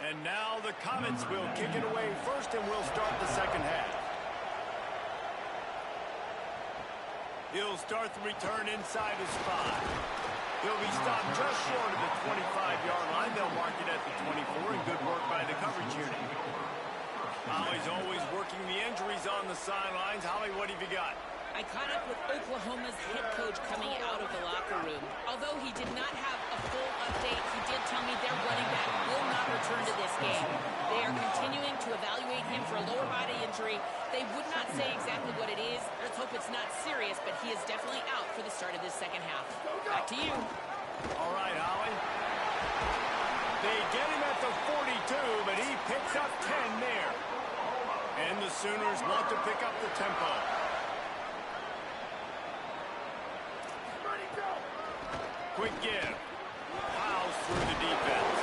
And now the Comets will kick it away first, and we'll start the second half. He'll start the return inside his 5. He'll be stopped just short of the 25-yard line. They'll mark it at the 24, and good work by the coverage unit. Holly's always working the injuries on the sidelines. Holly, what have you got? I caught up with Oklahoma's head coach coming out of the locker room. Although he did not have a full update, he did tell me their running back will not return to this game. They are continuing to evaluate him for a lower body injury. They would not say exactly what it is. Let's hope it's not serious, but he is definitely out for the start of this second half. Back to you. All right, Holly. They get him at the 42, but he picks up 10 there. And the Sooners want to pick up the tempo. Quick give. Plows through the defense.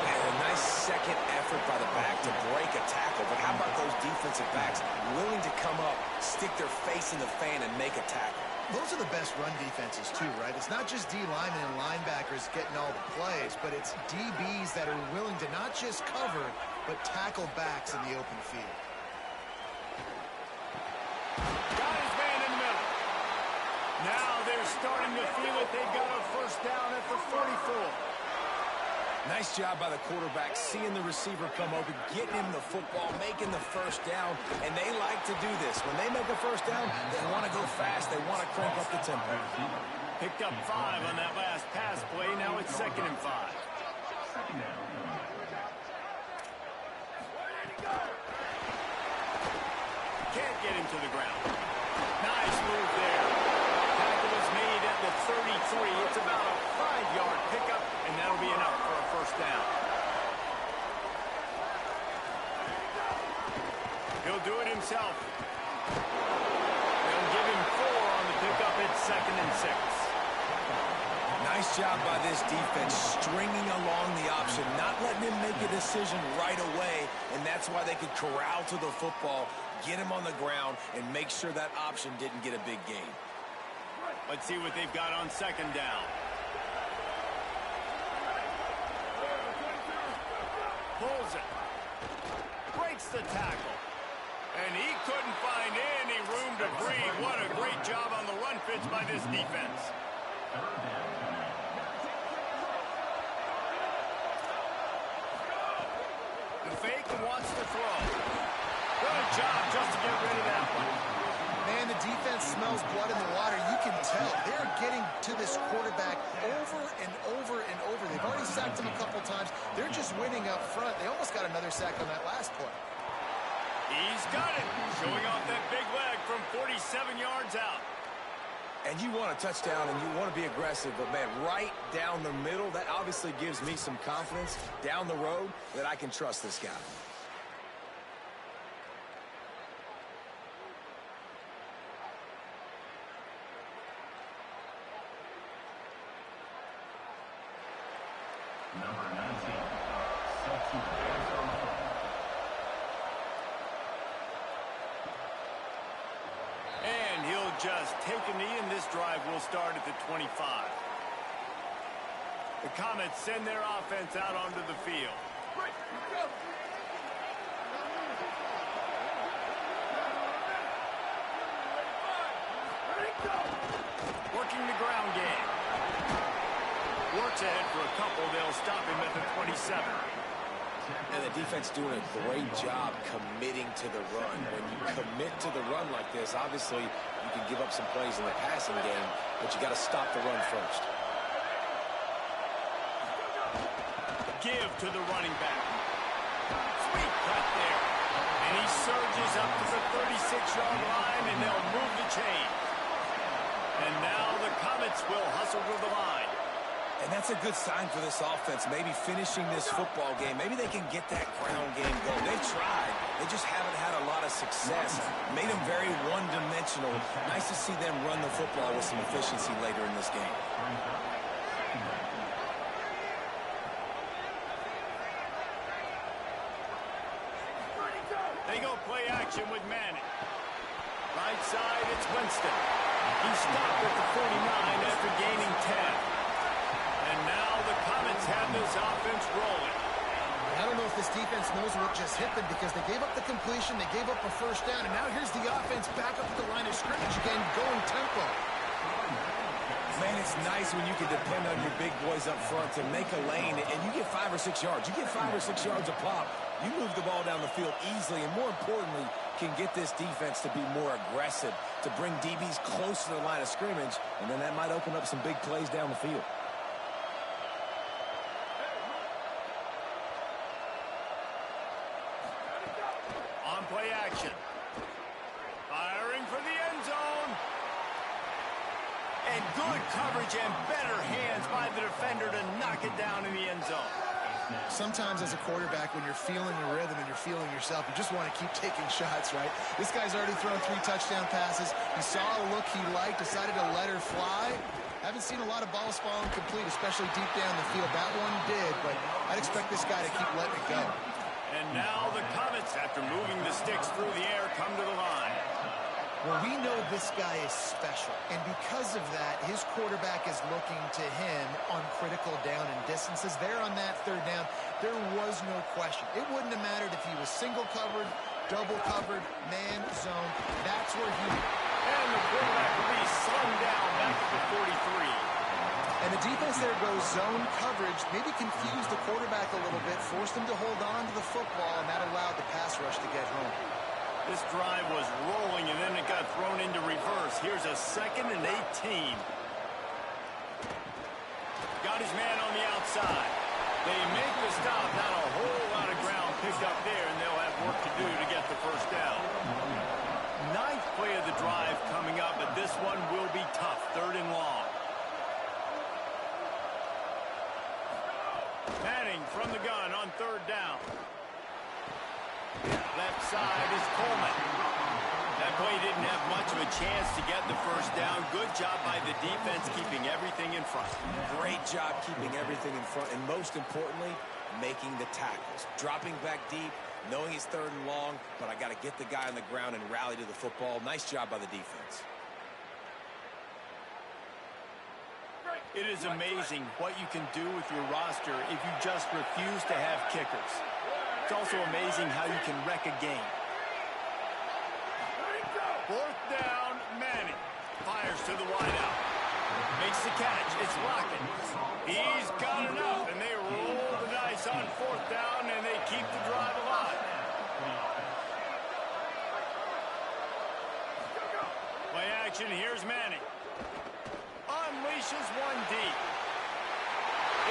And a nice second effort by the back to break a tackle. But how about those defensive defensive backs willing to come up, stick their face in the fan, and make a tackle. Those are the best run defenses, too, right? It's not just D linemen and linebackers getting all the plays, but it's DBs that are willing to not just cover, but tackle backs in the open field. Got his man in the middle. Now they're starting to feel it. They've got a first down at the 44. Nice job by the quarterback, seeing the receiver come open, getting him the football, making the first down, and they like to do this. When they make a first down, they want to go fast. They want to crank up the tempo. Picked up 5 on that last pass play. Now it's 2nd and 5. Can't get him to the ground. Nice move there. Tackle is made at the 33. It's about a 5-yard pickup, and that'll be enough for a first down. He'll do it himself. They'll give him 4 on the pickup. It's 2nd and 6. Nice job by this defense, stringing along the option, not letting him make a decision right away, and that's why they could corral to the football, get him on the ground, and make sure that option didn't get a big gain. Let's see what they've got on 2nd down. Pulls it. Breaks the tackle. And he couldn't find any room to breathe. What a great job on the run fits by this defense. The fake wants to throw. Good job just to get rid of that one. Man, the defense smells blood in the water. You can tell. They're getting to this quarterback over and over and over. They've already sacked him a couple times. They're just winning up front. They almost got another sack on that last play. He's got it. Showing off that big leg from 47 yards out. And you want a touchdown and you want to be aggressive, but man, right down the middle, that obviously gives me some confidence down the road that I can trust this guy. Number 19, substitute. And he'll just take a knee, and this drive will start at the 25. The Comets send their offense out onto the field. Working the ground game. Works ahead for a couple. They'll stop him at the 27. And the defense doing a great job committing to the run. When you commit to the run like this, obviously you can give up some plays in the passing game, but you got to stop the run first. Give to the running back. Sweet cut there. And he surges up to the 36-yard line, and they'll move the chain. And now the Comets will hustle to the line. And that's a good sign for this offense, maybe finishing this football game. Maybe they can get that ground game going. They've tried. They just haven't had a lot of success. Made them very one-dimensional. Nice to see them run the football with some efficiency later in this game. They go play action with Manning. Right side, it's Winston. He stopped at the 49 after gaining 10. And now the Comets have this offense rolling. I don't know if this defense knows what just hit them because they gave up the completion, they gave up a first down, and now here's the offense back up at the line of scrimmage again, going tempo. Man, it's nice when you can depend on your big boys up front to make a lane, and you get 5 or 6 yards. You get 5 or 6 yards a pop. You move the ball down the field easily, and more importantly, can get this defense to be more aggressive, to bring DBs close to the line of scrimmage, and then that might open up some big plays down the field. On play action. Firing for the end zone. And good coverage and better hands by the defender to knock it down in the end zone. Sometimes as a quarterback, when you're feeling the rhythm and you're feeling yourself, you just want to keep taking shots, right? This guy's already thrown 3 touchdown passes. He saw a look he liked, decided to let her fly. Haven't seen a lot of balls fall incomplete, especially deep down the field. That one did, but I'd expect this guy to keep letting it go. And now the Comets, after moving the sticks through the air, come to the line. Well, we know this guy is special, and because of that, his quarterback is looking to him on critical down and distances. There on that third down, there was no question. It wouldn't have mattered if he was single covered, double covered, man, zone. That's where he... And the quarterback will be slung down back at the 43. And the defense there goes zone coverage, maybe confused the quarterback a little bit, forced him to hold on to the football, and that allowed the pass rush to get home. This drive was rolling, and then it got thrown into reverse. Here's a 2nd and 18. Got his man on the outside. They make the stop. Not a whole lot of ground picked up there, and they'll have work to do to get the first down. 9th play of the drive coming up, but this one will be tough. 3rd and long. Manning from the gun on 3rd down. Left side is Coleman. That play didn't have much of a chance to get the first down. Good job by the defense keeping everything in front. Great job keeping everything in front, and most importantly, making the tackles. Dropping back deep, knowing he's 3rd and long, but I got to get the guy on the ground and rally to the football. Nice job by the defense. It is amazing what you can do with your roster if you just refuse to have kickers. It's also amazing how you can wreck a game. 4th down, Manning. Fires to the wideout. Makes the catch. It's Lockett. He's got enough, and they roll the dice on 4th down, and they keep the drive alive. Play action. Here's Manning. Unleashes one deep.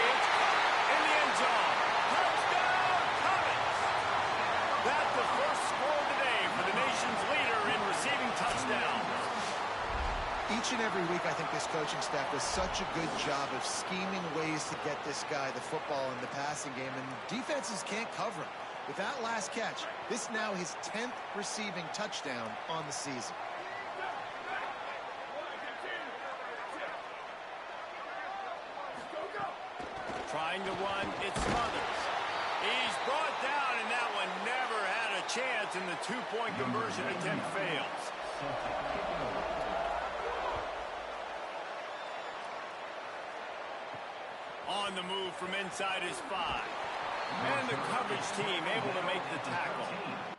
It's in the end zone. Touchdown, Comets! That's the first score of the day for the nation's leader in receiving touchdowns. Each and every week, I think this coaching staff does such a good job of scheming ways to get this guy the football in the passing game, and defenses can't cover him. With that last catch, this now his 10th receiving touchdown on the season. Trying to run, it's Smothers. He's brought down, and that one never had a chance, and the 2-point conversion attempt fails. On the move from inside his 5. And the coverage team able to make the tackle.